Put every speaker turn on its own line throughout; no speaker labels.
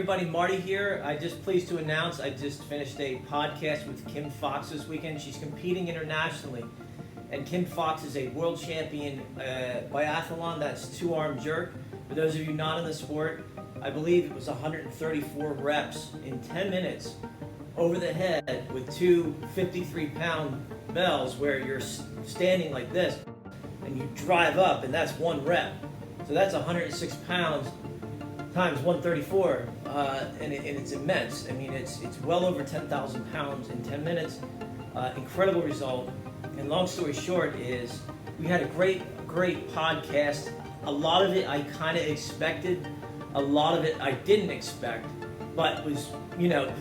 everybody, Marty here. I just pleased to announce I just finished a podcast with Kim Fox this weekend. She's competing internationally, and Kim Fox is a world champion biathlon. That's two-arm jerk. For those of you not in the sport, I believe it was 134 reps in 10 minutes over the head with two 53-pound bells where you're standing like this and you drive up, and that's one rep. So that's 106 pounds times 134, and it's immense. I mean, it's well over 10,000 pounds in 10 minutes. Incredible result. And long story short is we had a great podcast. A lot of it I kind of expected. A lot of it I didn't expect, but was,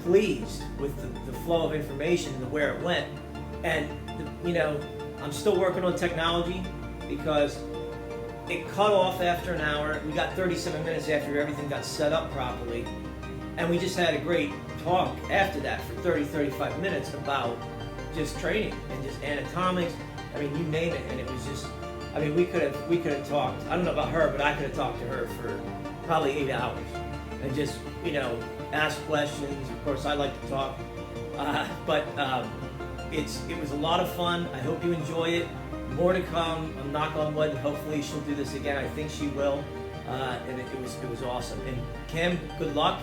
pleased with the flow of information and where it went. And, I'm still working on technology because it cut off after an hour. We got 37 minutes after everything got set up properly. And we just had a great talk after that for 35 minutes about just training and just anatomics. I mean, you name it. And it was just, we could have talked. I don't know about her, but I could have talked to her for probably 8 hours and just, ask questions. Of course, I like to talk. But it was a lot of fun. I hope you enjoy it. More to come. I'm knock on wood. Hopefully she'll do this again. I think she will. And it was awesome. And Kim, good luck.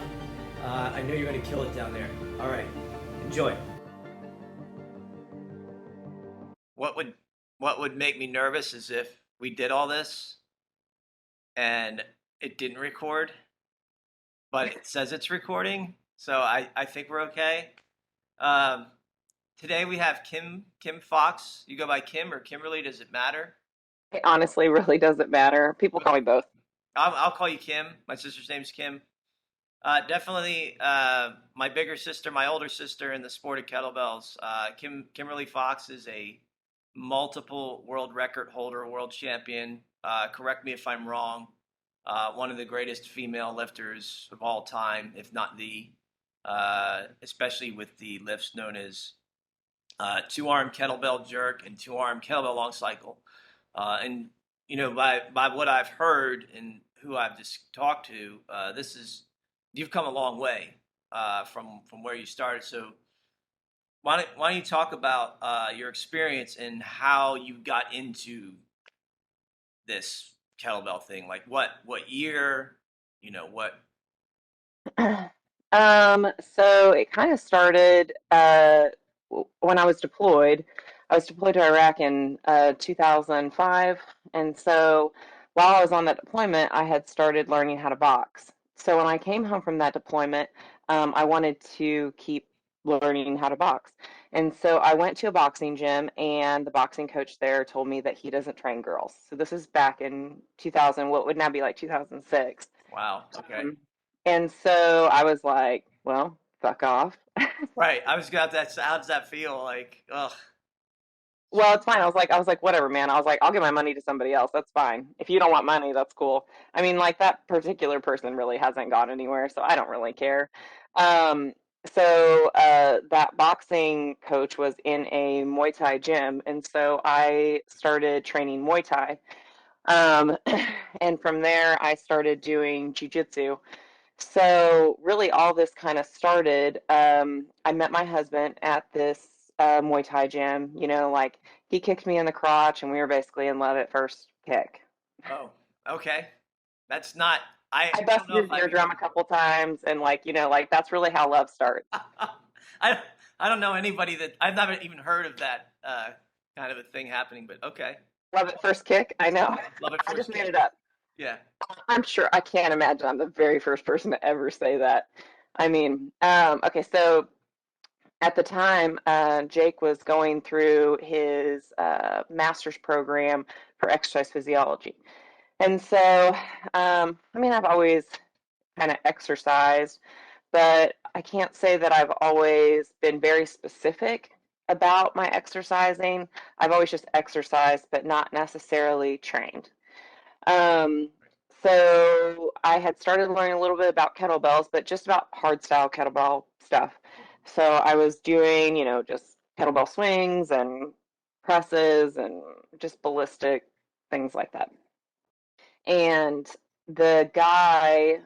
I know you're going to kill it down there. All right, enjoy. What would make me nervous is if we did all this and it didn't record, but it says it's recording. So I think we're okay. Today we have Kim Fox. You go by Kim or Kimberly, does it matter?
It honestly really doesn't matter. People call me both.
I'll call you Kim. My sister's name's Kim. Definitely my bigger sister, my older sister in the sport of kettlebells. Kimberly Fox is a multiple world record holder, world champion. Correct me if I'm wrong. One of the greatest female lifters of all time, if not the, especially with the lifts known as two-arm kettlebell jerk and two-arm kettlebell long cycle. And by what I've heard and who I've just talked to, you've come a long way from where you started. So why don't you talk about your experience and how you got into this kettlebell thing? Like what year? What?
So it kind of started when I was deployed. I was deployed to Iraq in 2005, and so while I was on that deployment, I had started learning how to box. So when I came home from that deployment, I wanted to keep learning how to box. And so I went to a boxing gym, and the boxing coach there told me that he doesn't train girls. So this is back in 2000, what would now be like 2006.
Wow. Okay.
And so I was like, well, fuck off.
Right. I was got that. How does that feel? Like, ugh.
Well, it's fine. I was like, whatever, man. I was like, I'll give my money to somebody else. That's fine. If you don't want money, that's cool. I mean, like that particular person really hasn't gone anywhere, so I don't really care. Um, so that boxing coach was in a Muay Thai gym, and so I started training Muay Thai. Um, and from there, I started doing jujitsu. So really, all this kind of started. I met my husband at this Muay Thai gym. Like he kicked me in the crotch, and we were basically in love at first kick.
Oh, okay. That's not.
I
I don't
busted
know if
his
I could.
eardrum a couple times, and like that's really how love starts.
I I don't know anybody that I've never even heard of that kind of a thing happening. But okay,
Love at first kick. I know.
love it
I just
first
made
kick.
it up.
Yeah.
I'm sure I can't imagine I'm the very first person to ever say that. I mean, okay, so at the time, Jake was going through his master's program for exercise physiology. And so, I've always kind of exercised, but I can't say that I've always been very specific about my exercising. I've always just exercised, but not necessarily trained. Um, so I had started learning a little bit about kettlebells, but just about hard style kettlebell stuff. So I was doing, just kettlebell swings and presses and just ballistic things like that. And the guy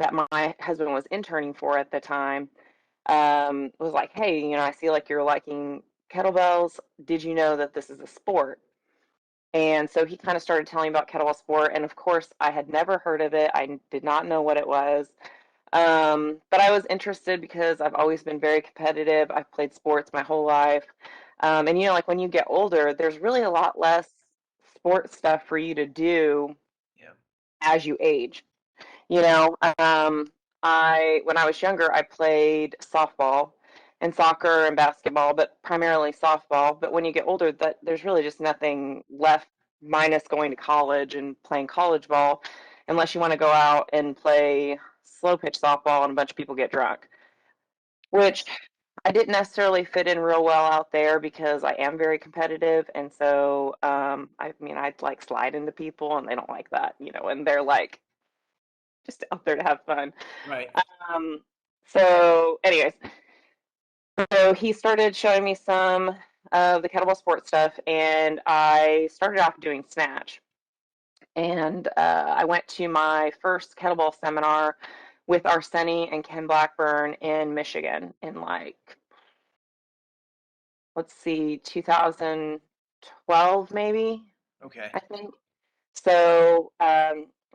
that my husband was interning for at the time was like, hey, I see like you're liking kettlebells. Did you know that this is a sport? And so he kind of started telling me about kettlebell sport. And of course, I had never heard of it. I did not know what it was. But I was interested because I've always been very competitive. I've played sports my whole life. And like when you get older, there's really a lot less sport stuff for you to do
Yeah.
as you age. You know, when I was younger, I played softball and soccer and basketball, but primarily softball. But when you get older, that there's really just nothing left, minus going to college and playing college ball, unless you want to go out and play slow pitch softball and a bunch of people get drunk, which I didn't necessarily fit in real well out there because I am very competitive, and so I mean I'd like slide into people and they don't like that, and they're like just out there to have fun.
Right.
Um, so, anyways, so he started showing me some of the kettlebell sports stuff, and I started off doing snatch. And I went to my first kettlebell seminar with Arseni and Ken Blackburn in Michigan in like, let's see, 2012 maybe,
Okay.
I think. So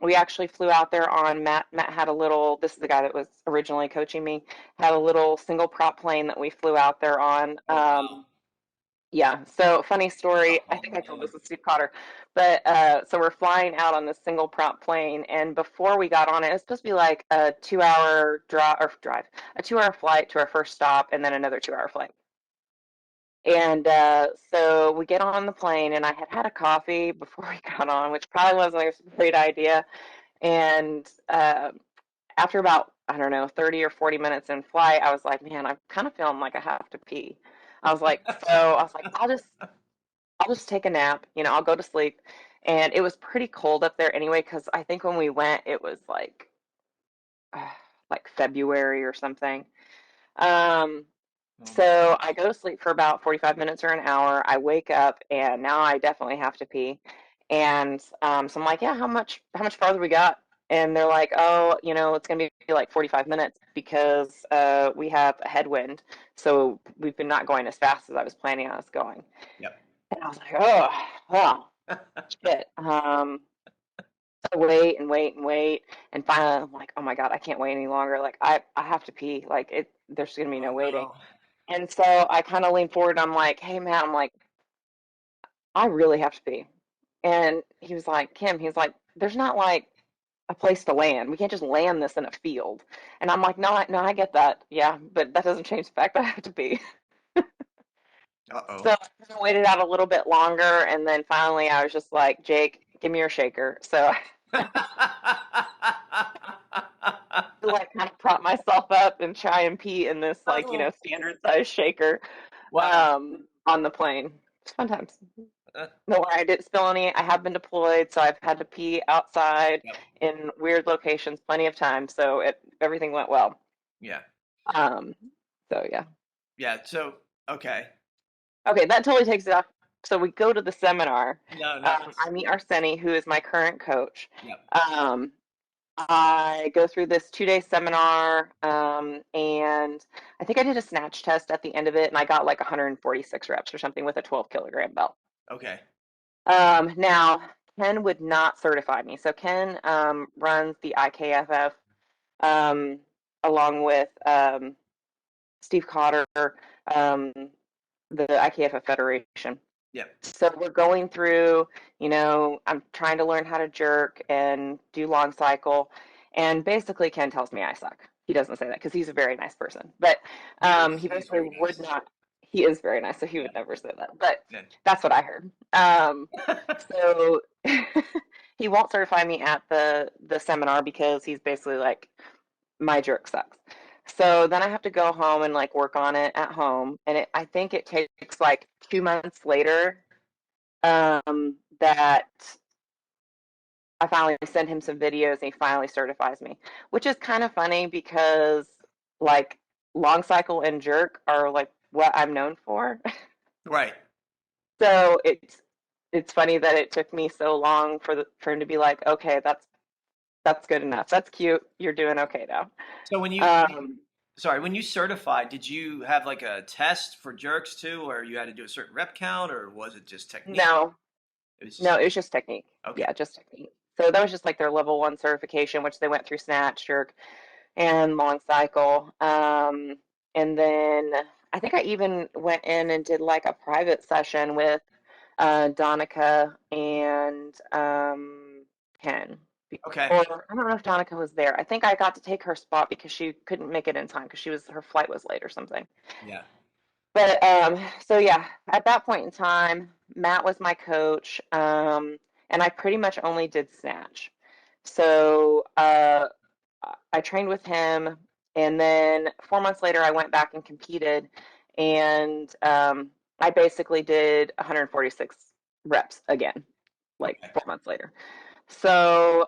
we actually flew out there on Matt. Matt had a little, this is the guy that was originally coaching me, had a little single prop plane that we flew out there on.
Oh wow.
Yeah, so funny story. I
Oh
think I told
man.
this to Steve Cotter, but so we're flying out on this single prop plane, and before we got on it, it was supposed to be like a 2 hour drive, a 2 hour flight to our first stop, and then another 2 hour flight. And so we get on the plane, and I had had a coffee before we got on, which probably wasn't a great idea. And after about, I don't know, 30 or 40 minutes in flight, I was like, man, I'm kind of feeling like I have to pee. I was like, I'll just take a nap, I'll go to sleep. And it was pretty cold up there anyway, because I think when we went, it was uh, like February or something. Um,
Oh my
so I
gosh.
go to sleep for about 45 minutes or an hour. I wake up and now I definitely have to pee. And so I'm like, yeah, how much farther we got? And they're like, oh, it's gonna be like 45 minutes because we have a headwind. So we've been not going as fast as I was planning on us going.
Yep.
And I was like, oh, well, shit. So wait and wait and wait. And finally I'm like, oh my God, I can't wait any longer. Like I have to pee. Like there's gonna be
Oh
no waiting.
no.
And so I kind of leaned forward and I'm like, hey, Matt, I'm like, I really have to pee. And he was like, Kim, he's like, there's not like a place to land. We can't just land this in a field. And I'm like, no, no, I get that. Yeah, but that doesn't change the fact that I have to pee.
Uh-oh.
So I kind of waited out a little bit longer. And then finally I was just like, Jake, give me your shaker. So I like kind of prop myself up and try and pee in this like,
Oh.
standard size shaker
Wow.
on the plane. It's fun times. No, I didn't spill any. I have been deployed, so I've had to pee outside
Yep.
in weird locations plenty of times. So everything went well.
Yeah.
Um, so yeah.
Yeah. So okay.
Okay, that totally takes it off. So we go to the seminar.
No, no.
I meet Arseni, who is my current coach.
Yep.
Um, I go through this 2 day seminar, and I think I did a snatch test at the end of it, and I got like 146 reps or something with a 12 kilogram belt.
Okay.
Now, Ken would not certify me. So Ken runs the IKFF um, along with Steve Cotter, um, the IKFF Federation.
Yep.
So we're going through, I'm trying to learn how to jerk and do long cycle. And basically, Ken tells me I suck. He doesn't say that because he's a very nice person. But he
He is
basically
very
would
nice.
not, he is very nice, so he
Yeah.
would never say that. But
Yeah.
that's what I heard. So he won't certify me at the seminar because he's basically like, my jerk sucks. So then I have to go home and like work on it at home. And I think it takes like 2 months later that I finally send him some videos and he finally certifies me, which is kind of funny because like long cycle and jerk are like what I'm known for.
Right.
So it's funny that it took me so long for him to be like, okay, That's good enough. That's cute. You're doing okay now.
So
Um,
sorry, when you certified, did you have like a test for jerks too, or you had to do a certain rep count, or was it just technique?
no,
It was
no,
just
it was just technique.
okay.
Yeah, just technique. So that was just like their level one certification, which they went through snatch, jerk, and long cycle. And then I think I even went in and did like a private session with Donica and Ken.
Okay.
Or I don't know if Donica was there. I think I got to take her spot because she couldn't make it in time because her flight was late or something.
Yeah.
But so yeah, at that point in time, Matt was my coach, and I pretty much only did snatch. So I trained with him, and then 4 months later, I went back and competed, and I basically did 146 reps again, like
Okay.
4 months later. So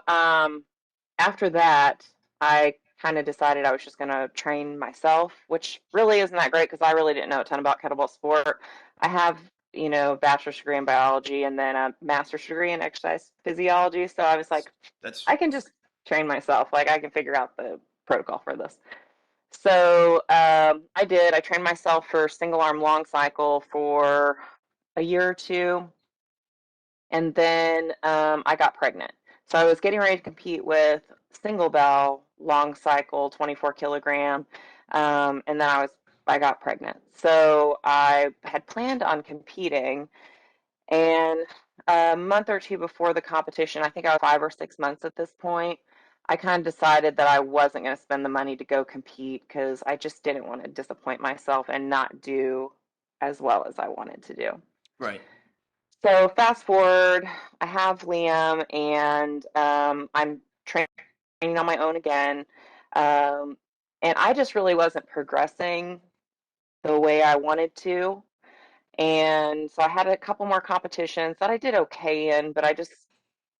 after that, I kind of decided I was just going to train myself, which really isn't that great because I really didn't know a ton about kettlebell sport. I have, a bachelor's degree in biology and then a master's degree in exercise physiology. So I was like,
That's
I can just train myself. Like I can figure out the protocol for this. So I did. I trained myself for single arm long cycle for a year or two, and then I got pregnant. So I was getting ready to compete with single bell long cycle 24 kilogram, and then I got pregnant. So I had planned on competing, and a month or two before the competition, I think I was 5 or 6 months at this point. I kind of decided that I wasn't going to spend the money to go compete because I just didn't want to disappoint myself and not do as well as I wanted to do.
right.
So fast forward, I have Liam, and I'm training on my own again, um, and I just really wasn't progressing the way I wanted to. And so I had a couple more competitions that I did okay in, but I just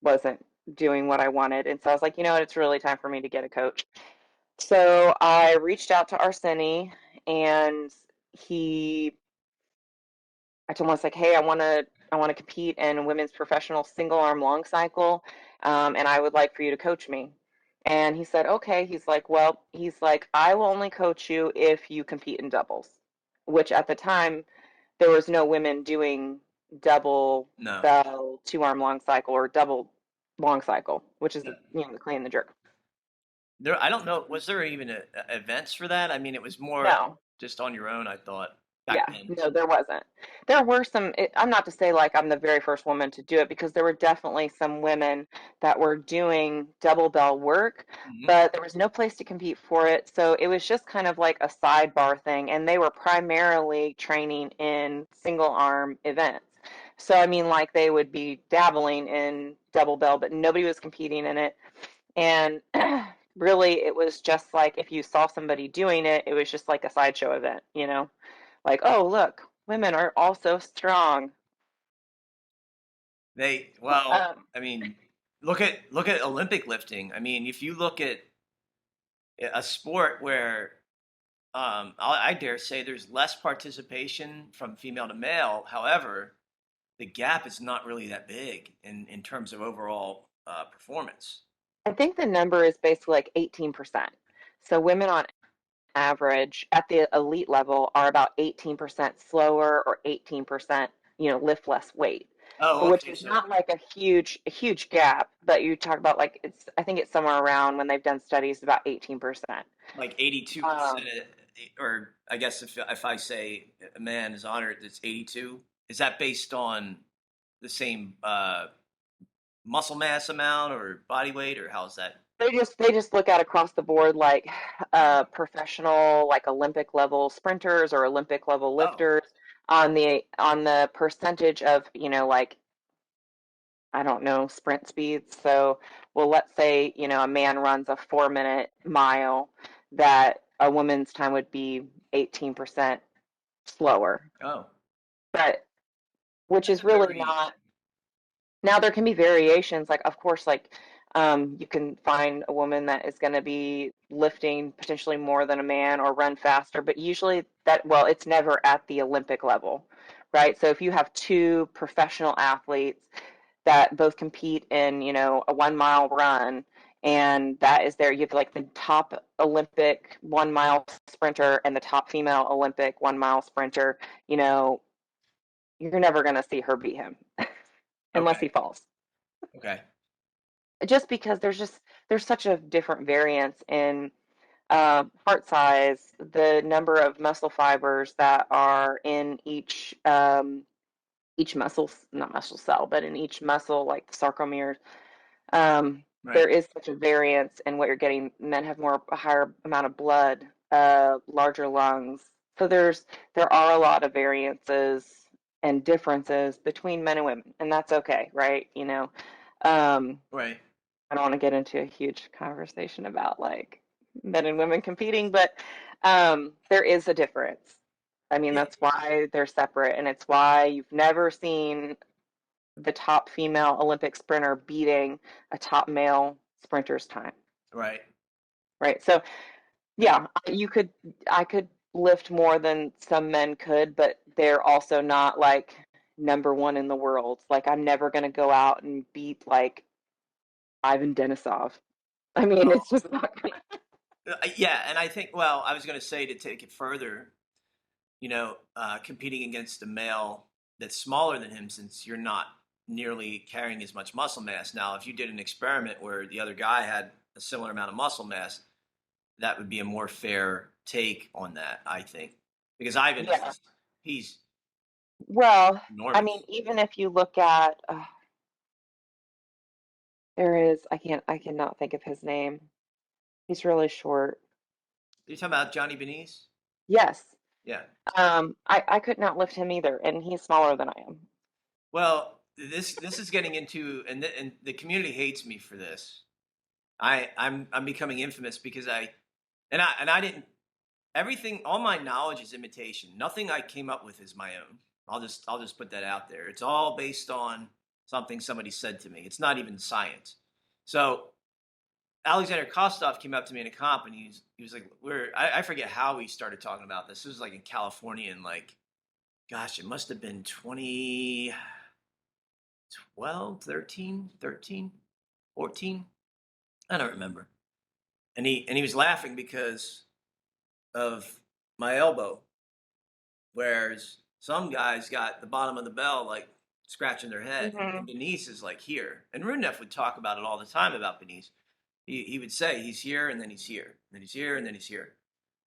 wasn't doing what I wanted. And so I was like, you know what, it's really time for me to get a coach. So I reached out to Arseni, and he I told him I was like, hey, I want to compete in women's professional single arm long cycle, and I would like for you to coach me. And he said, okay. He's like, I will only coach you if you compete in doubles, which at the time there was no women doing double
No.
bell 2 arm long cycle or double long cycle, which is the clean and the jerk.
There, I don't know. Was there even events for that? I mean, it was more
No.
just on your own. I thought back
Yeah,
then.
no, there wasn't. There were some, I'm not to say like I'm the very first woman to do it because there were definitely some women that were doing double bell work,
Hmm.
but there was no place to compete for it. So it was just kind of like a sidebar thing. And they were primarily training in single arm events. So, I mean, like they would be dabbling in double bell, but nobody was competing in it. And really, it was just like if you saw somebody doing it, it was just like a sideshow event. Like, oh, look, women are also strong.
Well,
Um,
I mean, look at Olympic lifting. I mean, if you look at a sport where I dare say there's less participation from female to male. However, the gap is not really that big in terms of overall performance.
I think the number is basically like 18%. So women on average at the elite level are about 18% slower or 18%, lift less weight,
Oh,
which
okay.
is
So
not like a huge gap, but you talk about like I think it's somewhere around when they've done studies about 18%.
like 82%,
Um,
or I guess if I say a man is honored, it's 82. Is that based on the same muscle mass amount or body weight, or how's that?
they just look at across the board like professional, like Olympic level sprinters or Olympic level
Oh,
lifters on the percentage of, like, I don't know, sprint speeds. So, well, let's say, a man runs a 4 minute mile, that a woman's time would be 18% slower.
oh,
But which
that's
is
a
really
very
not. Now there can be variations, like of course, like you can find a woman that is going to be lifting potentially more than a man or run faster, but usually it's never at the Olympic level, right? So if you have two professional athletes that both compete in, a 1 mile run, and that is there. You have like the top Olympic 1 mile sprinter and the top female Olympic 1 mile sprinter. You know, you're never going to see her beat him unless
Okay.
he falls.
Okay.
Just because there's such a different variance in heart size, the number of muscle fibers that are in each muscle, not muscle cell, but in each muscle, like the sarcomeres.
Right.
There is such a variance in what you're getting. Men have a higher amount of blood, larger lungs. So there are a lot of variances and differences between men and women, and that's okay, right? Um,
Right.
I don't want to get into a huge conversation about like men and women competing, but there is a difference. I mean,
Yeah.
that's why they're separate, and it's why you've never seen the top female Olympic sprinter beating a top male sprinter's time,
Right.
right? So, yeah, I could lift more than some men could, but they're also not like number one in the world. Like, I'm never going to go out and beat like Ivan Denisov. I mean, it's just not gonna.
Yeah, and I think, well, I was going to say to take it further, competing against a male that's smaller than him, since you're not nearly carrying as much muscle mass. Now, if you did an experiment where the other guy had a similar amount of muscle mass, that would be a more fair take on that, I think, because Ivan is
Yeah.
just, he's
Well, I mean,
enormous.
even if you look at, there is, I cannot think of his name. He's really short.
Are you talking about Johnny Benitez?
Yes.
Yeah.
I could not lift him either, and he's smaller than I am.
Well, this is getting into, and the community hates me for this. I'm becoming infamous because I didn't, everything, all my knowledge is imitation. Nothing I came up with is my own. I'll just put that out there. It's all based on something somebody said to me. It's not even science. So Alexander Kostov came up to me in a comp, and he was like, I forget how we started talking about this. This was like in California, and like, gosh, it must have been 2012, 13, 14. I don't remember. And he was laughing because of my elbow, whereas some guys got the bottom of the bell like scratching their head, and
Hmm.
Denise is like here. And Runev would talk about it all the time about Denise. He would say he's here, and then he's here, and then he's here, and then he's here.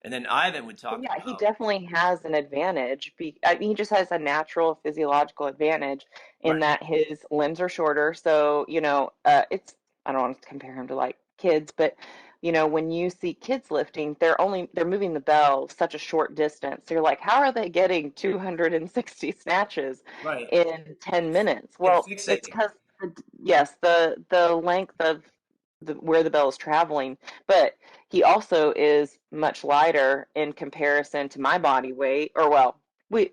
And then Ivan would talk
Yeah, he
about,
definitely has an advantage. I mean, he just has a natural physiological advantage in
right,
that his limbs are shorter. So, I don't want to compare him to like kids, but when you see kids lifting, they're moving the bell such a short distance. So you're like, how are they getting 260 snatches
right,
in 10 minutes?
and
Well, it's
fixating,
because yes, the length of where the bell is traveling, but he also is much lighter in comparison to my body weight, or well,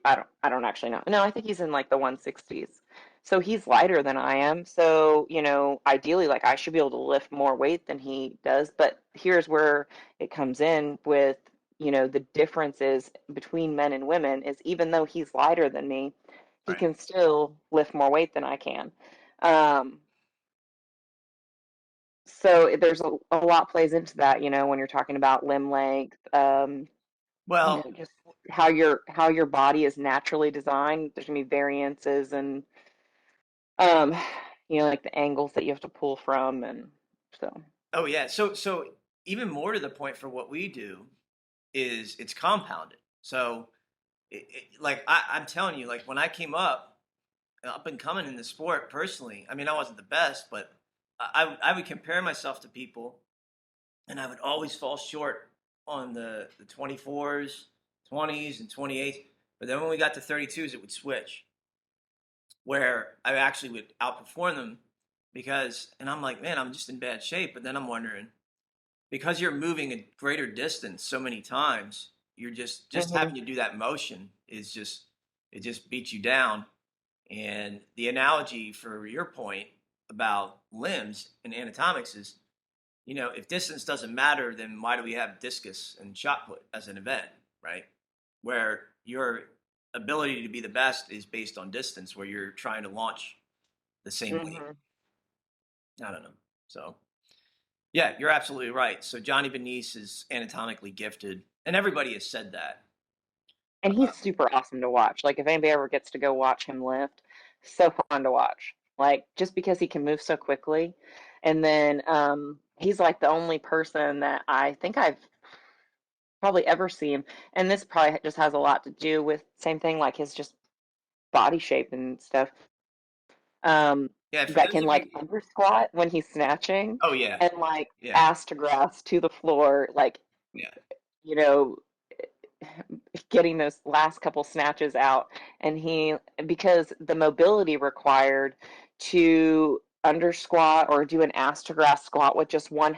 I don't actually know. No, I think he's in like the 160s. So he's lighter than I am. So, ideally like I should be able to lift more weight than he does, but here's where it comes in with, the differences between men and women is even though he's lighter than me, he
right.
can still lift more weight than I can. Um, so there's a lot plays into that, when you're talking about limb length,
Well,
just how your body is naturally designed. There's gonna be variances and um, like the angles that you have to pull from, and so.
oh yeah. So even more to the point for what we do is it's compounded. So like I'm telling you, like when I came up and coming in the sport personally, I mean, I wasn't the best, but I would compare myself to people, and I would always fall short on the 24s, 20s, and 28s. But then when we got to 32s, it would switch, where I actually would outperform them and I'm like, man, I'm just in bad shape. But then I'm wondering, because you're moving a greater distance so many times, you're just
Hmm.
having to do that motion is just, it just beats you down. And the analogy for your point about limbs and anatomics is, if distance doesn't matter, then why do we have discus and shot put as an event, right? Where your ability to be the best is based on distance, where you're trying to launch the same weight.
Hmm.
I don't know. So Yeah, you're absolutely right. So Johnny Benise is anatomically gifted, and everybody has said that.
And he's super awesome to watch. Like if anybody ever gets to go watch him lift, so fun to watch. Like just because he can move so quickly. And then he's like the only person that I think I've probably ever seen, and this probably just has a lot to do with same thing like his just body shape and stuff. Um
Yeah, for
that
those
can
of you,
like under squat when he's snatching
oh yeah,
and like
yeah,
ass to grass to the floor, like
yeah.
you know getting those last couple snatches out. And he, because the mobility required to under squat or do an ass to grass squat with just one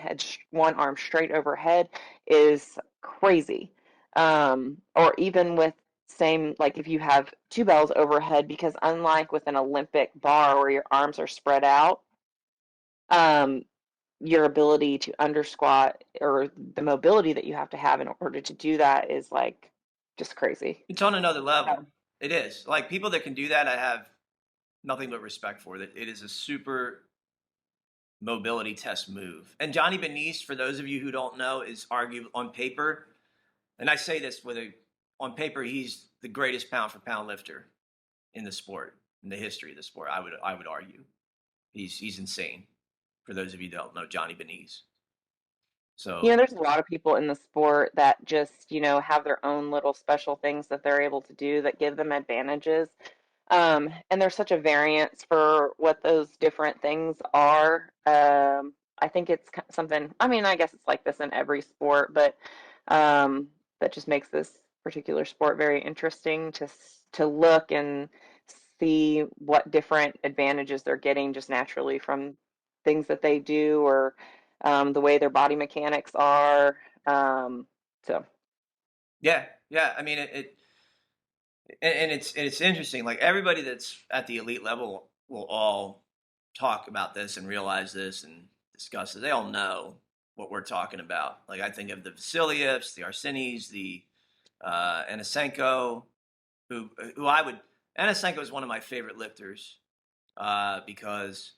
arm straight overhead is crazy. Or even with same, like if you have two bells overhead, because unlike with an Olympic bar where your arms are spread out, um, your ability to under squat or the mobility that you have to have in order to do that is like just crazy.
It's on another level.
Um,
It is. Like people that can do that, I have nothing but respect for. That it is a super mobility test move. And Johnny Benise, for those of you who don't know, is argued on paper, and I say this with a on paper, he's the greatest pound for pound lifter in the sport, in the history of the sport. I would argue. He's insane. For those of you who don't know Johnny Benise. So
there's a lot of people in the sport that just, have their own little special things that they're able to do that give them advantages. And there's such a variance for what those different things are. I think it's something, I mean, I guess it's like this in every sport, but um, that just makes this particular sport very interesting to look and see what different advantages they're getting just naturally from things that they do or the way their body mechanics are. So
yeah, yeah. I mean it and it's interesting. Like everybody that's at the elite level will all talk about this and realize this and discuss it. They all know what we're talking about. Like I think of the Vasilyevs, the Arsenis, the Anasenko, who I would Anasenko is one of my favorite lifters because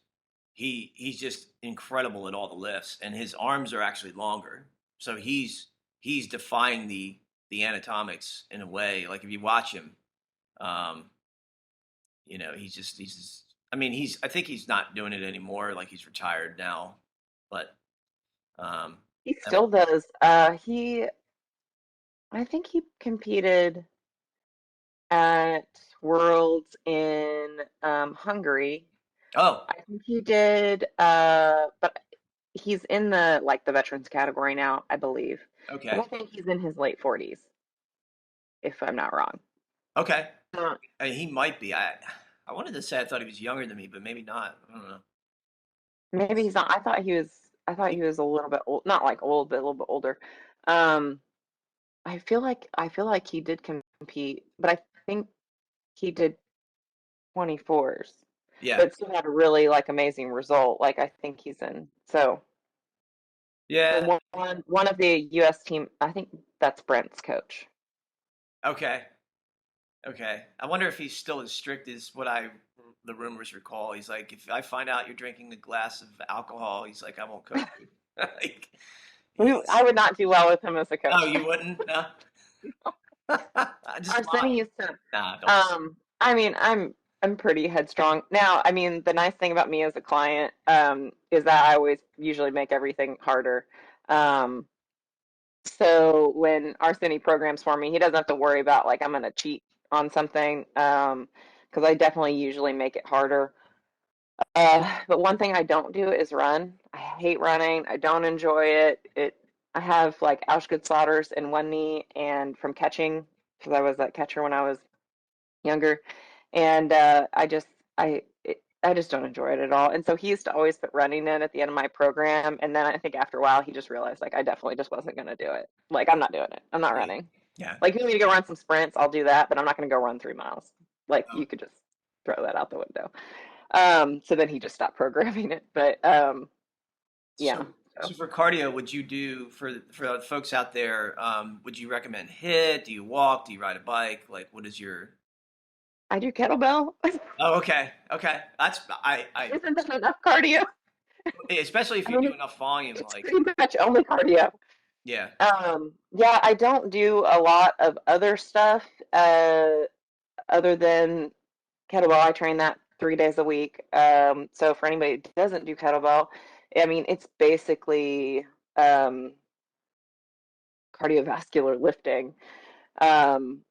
he's just incredible at all the lifts, and his arms are actually longer. So he's defying the anatomics in a way. Like if you watch him, um, I mean, I think he's not doing it anymore. Like he's retired now, but um,
he still does. I think he competed at Worlds in Hungary.
oh,
I think he did, but he's in the veterans category now, I believe. But I
okay,
think he's in his late 40s, if I'm not wrong.
okay.
Uh,
I mean, he might be. I wanted to say I thought he was younger than me, but maybe not. I don't know.
Maybe he's not. I thought he was a little bit old, not like old, but a little bit older. Um, I feel like he did compete, but I think he did 24s,
Yeah,
but still had a really like amazing result. Like I think he's in. So
yeah.
one of the U.S. team, I think that's Brent's coach.
Okay, okay. I wonder if he's still as strict as the rumors recall. He's like, if I find out you're drinking a glass of alcohol, he's like, I won't coach you. Like, he's,
I would not do well with him as a
no,
coach.
you wouldn't. No, I just
Arsenio
lie.
used to.
Nah, don't.
I mean, I'm pretty headstrong. Now, I mean, the nice thing about me as a client, is that I always usually make everything harder. Um, so when Arseny programs for me, he doesn't have to worry about like I'm gonna cheat on something, because I definitely usually make it harder. But one thing I don't do is run. I hate running. I don't enjoy it. I have like Auschwitz in one knee and from catching because I was a catcher when I was younger, and I just don't enjoy it at all. And so he used to always put running in at the end of my program, and then I think after a while he just realized like I definitely just wasn't going to do it. Like I'm not doing it. I'm not running.
Yeah.
Like if you need to go run some sprints, I'll do that, but I'm not going to go run 3 miles. Like
Oh,
you could just throw that out the window. So then he just stopped programming it. But yeah.
so for cardio, would you do for the folks out there? Would you recommend hit? Do you walk? Do you ride a bike? Like, what is your?
I do kettlebell.
Oh, okay, okay. That's I
Isn't that enough cardio?
especially if
I
you
mean,
do enough volume.
it's
Like,
pretty much only cardio.
yeah,
Yeah, I don't do a lot of other stuff other than kettlebell. I train that 3 days a week. So for anybody who doesn't do kettlebell, I mean, it's basically um, cardiovascular lifting. Um,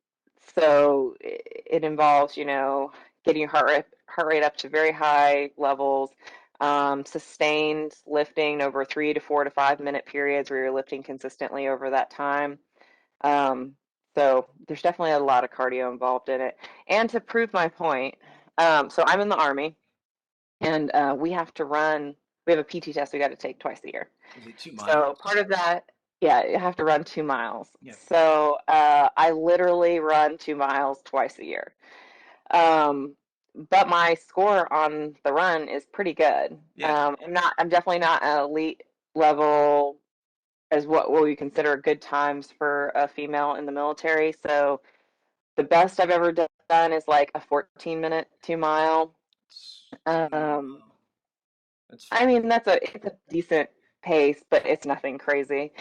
so it involves, getting your heart rate up to very high levels, sustained lifting over 3 to 4 to 5 minute periods where you're lifting consistently over that time. Um, so there's definitely a lot of cardio involved in it. And to prove my point, so I'm in the Army, and we have a PT test we got to take twice a year.
is it 2 miles?
So part of that, yeah, you have to run 2 miles.
Yeah,
So I literally run 2 miles twice a year. Um, but my score on the run is pretty good.
yeah.
I'm definitely not an elite level as what we consider good times for a female in the military. So the best I've ever done is like a 14-minute 2 mile. Um,
Wow. That's
I mean, it's a decent pace, but it's nothing crazy.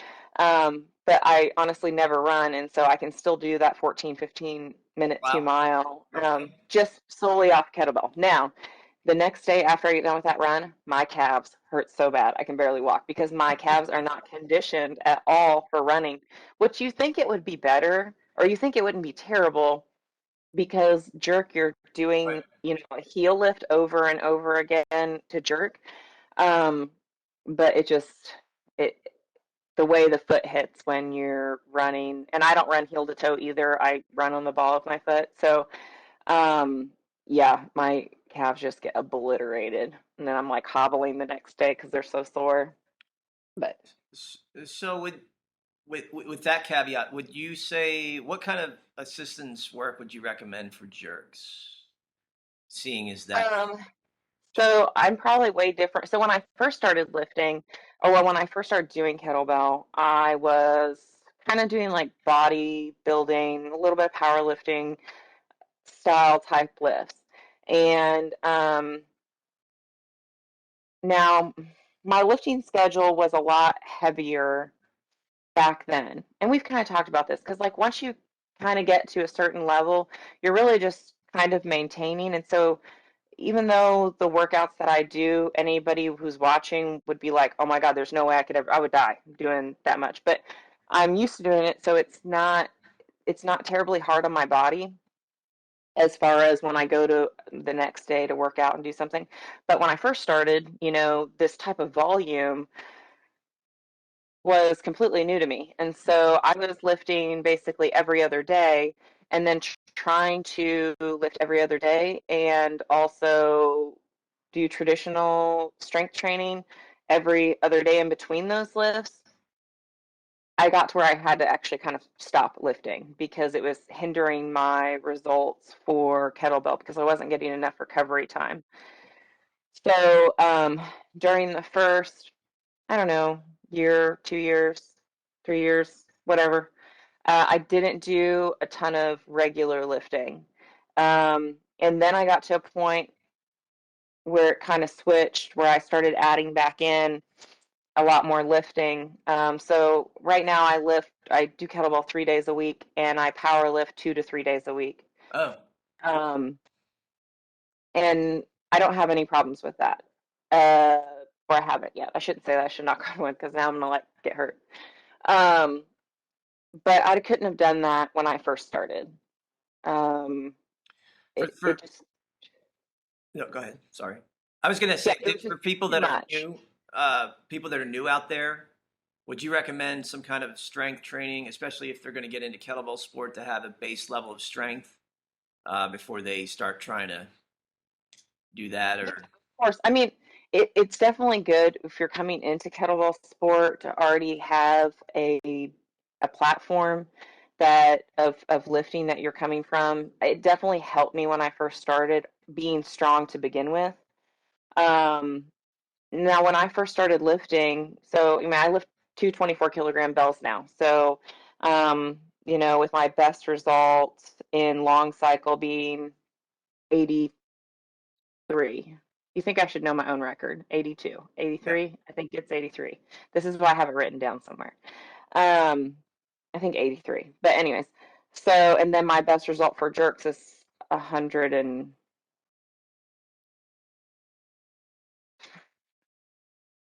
But I honestly never run, and so I can still do that 14, 15 minute two
wow.
mile,
Okay.
just solely off kettlebell. Now, the next day after I get done with that run, my calves hurt so bad I can barely walk because my calves are not conditioned at all for running. Which you think it would be better, or you think it wouldn't be terrible, because jerk, you're
Right.
doing, a heel lift over and over again to jerk. Um, but it the way the foot hits when you're running, and I don't run heel to toe either. I run on the ball of my foot. So, um, yeah, my calves just get obliterated, and then I'm like hobbling the next day because they're so sore. But
So with that caveat, would you say what kind of assistance work would you recommend for jerks? Seeing as that,
um, so I'm probably way different. So when I first started lifting, or well, when I first started doing kettlebell, I was kind of doing like body building, a little bit of powerlifting style type lifts. And now my lifting schedule was a lot heavier back then. And we've kind of talked about this because, like, once you kind of get to a certain level, you're really just kind of maintaining. And so, even though the workouts that I do, anybody who's watching would be like, oh my God, there's no way I would die doing that much. But I'm used to doing it, so it's not terribly hard on my body as far as when I go to the next day to work out and do something. But when I first started, this type of volume was completely new to me. And so I was lifting basically every other day, and then trying to lift every other day and also do traditional strength training every other day in between those lifts. I got to where I had to actually kind of stop lifting because it was hindering my results for kettlebell because I wasn't getting enough recovery time. So during the first, I don't know, year, 2 years, 3 years, whatever, I didn't do a ton of regular lifting. And then I got to a point where it kind of switched, where I started adding back in a lot more lifting. So right now I do kettlebell 3 days a week, and I power lift 2 to 3 days a week.
oh,
Um, and I don't have any problems with that. Uh, or I haven't yet. I shouldn't say that. I should knock on wood because now I'm gonna like get hurt. Um, but I couldn't have done that when I first started. Um, it
for
just,
no, go ahead. Sorry, I was gonna
yeah,
say
it
that
was just
for people
too
that are
much.
new, people that are new out there, would you recommend some kind of strength training, especially if they're going to get into kettlebell sport, to have a base level of strength before they start trying to do that?
Yeah,
Or
of course. I mean, it's definitely good if you're coming into kettlebell sport to already have a platform that of lifting that you're coming from. It definitely helped me when I first started being strong to begin with. Um, Now, when I first started lifting, so I mean, I lift two 24-kilogram bells now. So, with my best results in long cycle being 83. You think I should know my own record? 82,
Yeah.
83. I think it's 83. This is why I have it written down somewhere. Um, I think 83. But anyways, so and then my best result for jerks is 100 and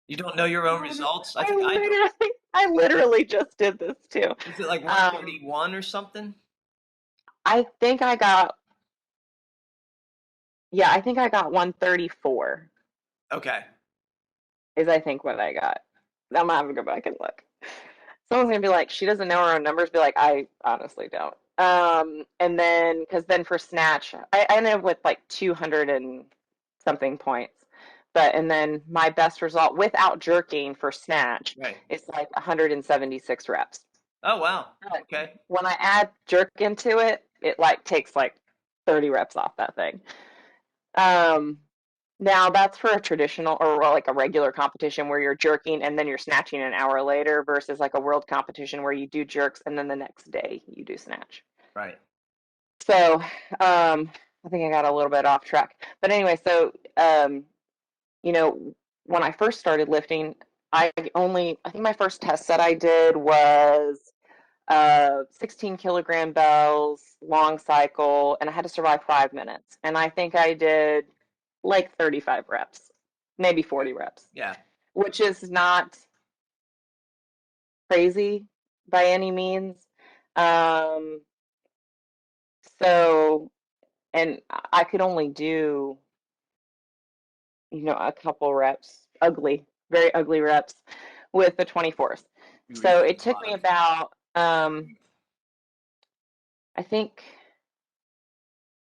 You don't know your own results? I think I do.
I literally just did this too.
Is it like
Um,
131 or something?
I think I got yeah, I think I got 134
Okay.
is I think what I got. I'm gonna have to go back and look. Someone's gonna be like, she doesn't know her own numbers. Be like, I honestly don't. And then because then for snatch, I ended up with like 200 and something points. But and then my best result without jerking for snatch
Right.
is like 176 reps.
Oh, wow.
But
Okay.
when I add jerk into it, it like takes like 30 reps off that thing. Um, Now that's for a traditional or well, like a regular competition where you're jerking and then you're snatching an hour later versus like a world competition where you do jerks and then the next day you do snatch.
Right.
So, I think I got a little bit off track. But anyway, so you know, when I first started lifting, I think my first test that I did was 16 kilogram bells, long cycle, and I had to survive 5 minutes. And I think I did like 35 reps, maybe 40 reps,
Yeah.
which is not crazy by any means. Um, so, and I could only do, a couple reps, ugly, very ugly reps with the 24th.
You were
So
using
it
a
took
lot
me
of.
about, I think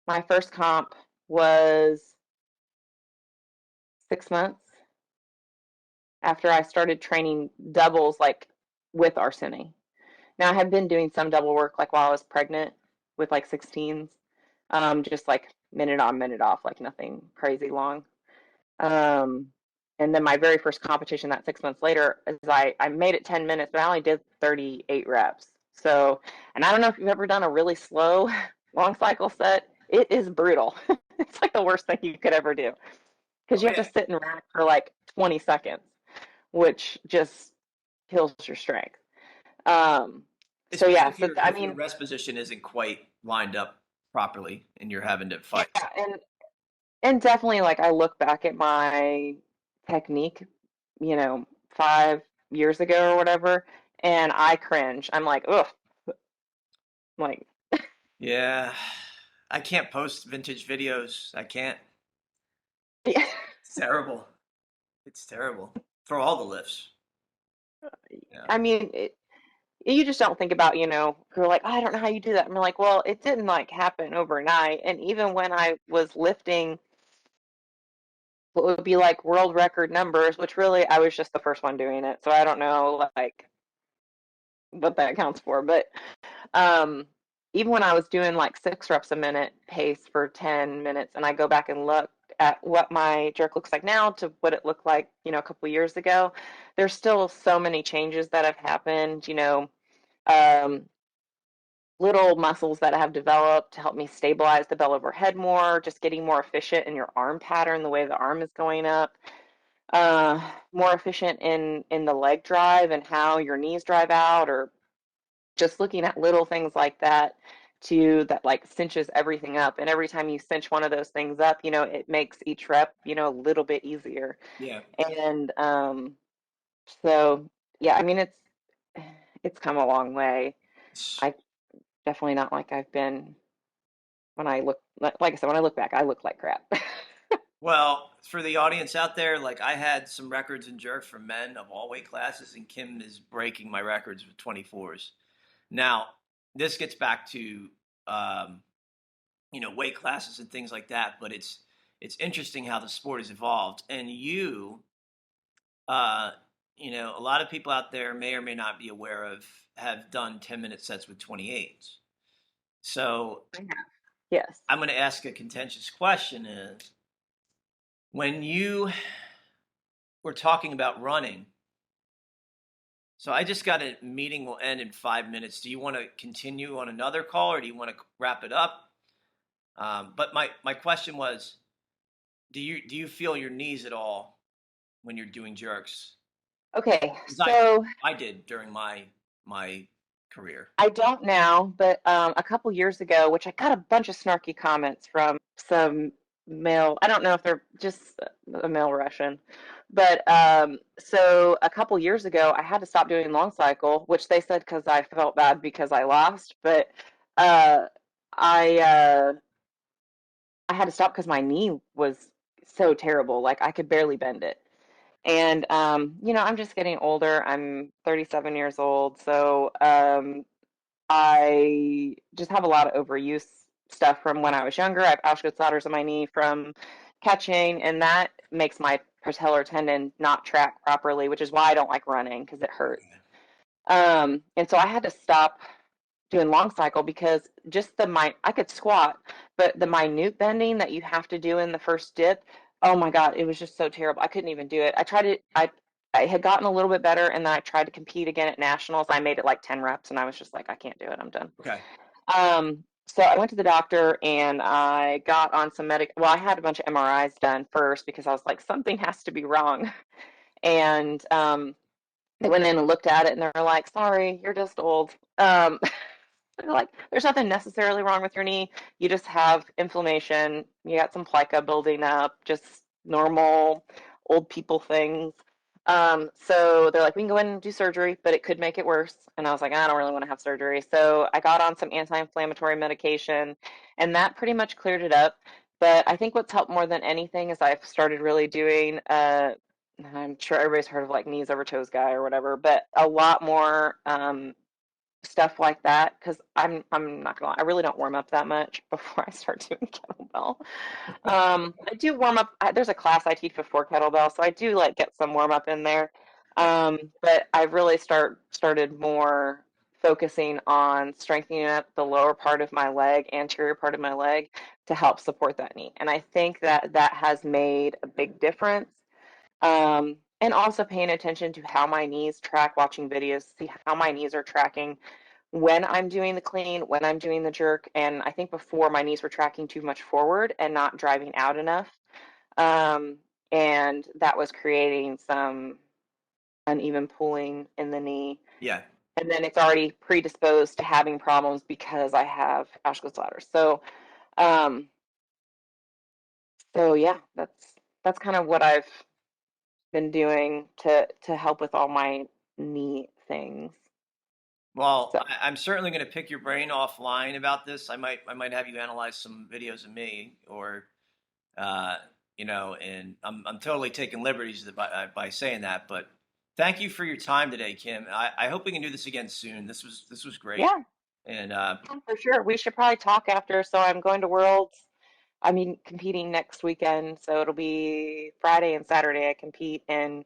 my first comp was 6 months after I started training doubles like with Arsene. Now I had been doing some double work like while I was pregnant with like 16s, just like minute on, minute off, like nothing crazy long. Um, and then my very first competition that 6 months later is I made it 10 minutes, but I only did 38 reps. So, and I don't know if you've ever done a really slow long cycle set. It is brutal. It's like the worst thing you could ever do because
Oh,
you have to
yeah.
sit and rack for like 20 seconds, which just kills your strength. Um, so
Especially
yeah,
if
so I
your
mean,
rest position isn't quite lined up properly and you're having to
yeah,
fight.
and definitely like I look back at my technique, 5 years ago or whatever, and I cringe. I'm like, ugh, like,
Yeah. I can't post vintage videos. I can't.
yeah.
It's terrible. It's terrible for all the lifts. Yeah.
I mean, you just don't think about, you're like, I don't know how you do that. And I'm like, well, it didn't like happen overnight. And even when I was lifting what would be like world record numbers, which really I was just the first one doing it, so I don't know like what that counts for. But um, even when I was doing like 6 reps a minute pace for 10 minutes, and I go back and look at what my jerk looks like now to what it looked like, a couple of years ago, there's still so many changes that have happened. Um, little muscles that have developed to help me stabilize the bell overhead more, just getting more efficient in your arm pattern, the way the arm is going up, uh, more efficient in the leg drive and how your knees drive out, or just looking at little things like that that like cinches everything up. And every time you cinch one of those things up, it makes each rep, a little bit easier.
Yeah.
And so yeah, I mean it's come a long way. I definitely not like I've been when I look like I said, when I look back, I look like crap.
Well, for the audience out there, like I had some records in jerk for men of all weight classes, and Kim is breaking my records with 24s. Now, this gets back to um, weight classes and things like that, but it's interesting how the sport has evolved. And uh, a lot of people out there may or may not be aware of have done 10-minute sets with 28s. So
Yes.
I'm going to ask a contentious question: is when you were talking about running. So I just got a meeting will end in 5 minutes. Do you want to continue on another call or do you want to wrap it up? But my question was Do you feel your knees at all when you're doing jerks?
Okay,
'Cause
so
I did during my career.
I don't now, but a couple years ago, which I got a bunch of snarky comments from some male, I don't know if they're just a male Russian, but so a couple years ago, I had to stop doing long cycle, which they said because I felt bad because I lost, but uh, I uh, I had to stop because my knee was so terrible, like I could barely bend it. And I'm just getting older. I'm 37 years old, so I just have a lot of overuse stuff from when I was younger. I have Auschwitz in my knee from catching, and that makes my patellar tendon not track properly, which is why I don't like running because it hurts. And so I had to stop doing long cycle because just I could squat, but the minute bending that you have to do in the first dip, oh my God, it was just so terrible. I couldn't even do it. I tried it. I had gotten a little bit better, and then I tried to compete again at nationals. I made it like 10 reps, and I was just like, I can't do it. I'm done.
Okay.
So I went to the doctor and I got on some well, I had a bunch of MRIs done first because I was like, something has to be wrong. And they went in and looked at it and they're like, sorry, you're just old. They're like, there's nothing necessarily wrong with your knee. You just have inflammation. You got some plica building up, just normal old people things. So they're like, we can go in and do surgery, but it could make it worse. And I was like, I don't really want to have surgery. So I got on some anti-inflammatory medication, and that pretty much cleared it up. But I think what's helped more than anything is I've started really doing, I'm sure everybody's heard of like knees over toes guy or whatever, but a lot more stuff like that because I'm not gonna lie, I really don't warm up that much before I start doing kettlebell. I do warm up. There's a class I teach before kettlebell, so I do like get some warm up in there.
Yeah.
But I really started more focusing on strengthening up the lower part of my leg, anterior part of my leg, to help support that knee. And I think that that has made a big difference. And also paying attention to how my knees track, watching videos, see how my knees are tracking when I'm doing the clean, when I'm doing the jerk. And I think before my knees were tracking too much forward and not driving out enough. Um, and that was creating some uneven pulling in the knee.
Yeah.
And then it's already predisposed to having problems because I have Auschwitz. Um, so yeah, that's kind of what I've been doing to help with all my knee things.
Well,
So
I'm certainly going to pick your brain offline about this. I might have you analyze some videos of me, or uh, and I'm totally taking liberties by saying that. But thank you for your time today, Kim. I hope we can do this again soon. This was great,
yeah,
and
for sure. We should probably talk after. So I'm going to Worlds. I mean, competing next weekend. So it'll be Friday and Saturday. I compete in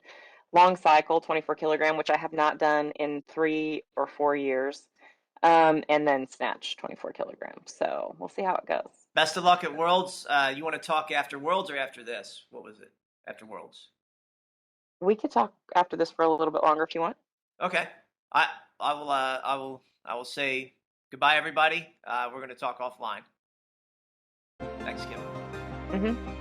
long cycle, 24 kilogram, which I have not done in 3 or 4 years. And then snatch 24 kilograms. So we'll see how it goes.
best of luck at Worlds. You want to talk after Worlds or after this? What was it? After Worlds.
We could talk after this for a little bit longer if you want.
Okay. I I will say goodbye, everybody. We're going to talk offline. Thanks, Kim.
Mm-hmm.